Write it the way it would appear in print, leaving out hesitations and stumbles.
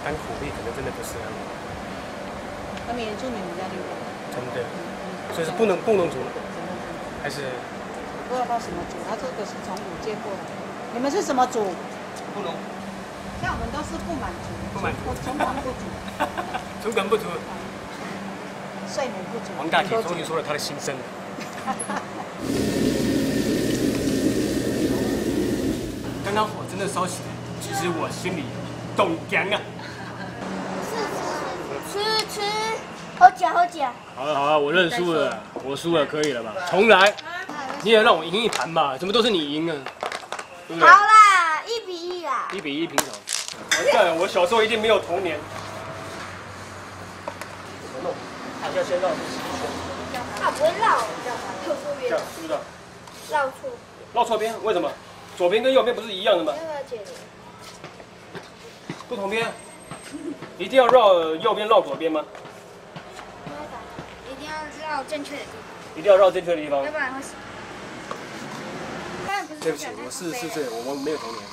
当苦力可能真的不适合我。他们原住民比较厉害。真的，所以是不能煮，还是不知道他什么族，他这个是从古接过来。你们是什么族？不能像我们都是不满族，从管不足，从管不足。睡眠不足。黄大姐终于说了她的心声。刚刚火真的烧起来，其实我心里懂凉啊。吃，好假。好了，我认输了，我输了，可以了吧？重来，你也让我赢一盘吧，怎么都是你赢啊？对不对？好啦，1-1啦。1-1平手。完蛋了，我小时候一定没有童年。怎么弄？好像先绕这几圈。它不会绕，你知道吗？绕错边。这样是不是？绕错。绕错边？为什么？左边跟右边不是一样的吗？要不要解释？不同边。一定要绕右边，绕左边吗？一定要绕正确的地方。一定要绕正确的地方。要不然会死。对不起，我4岁，我没有童年。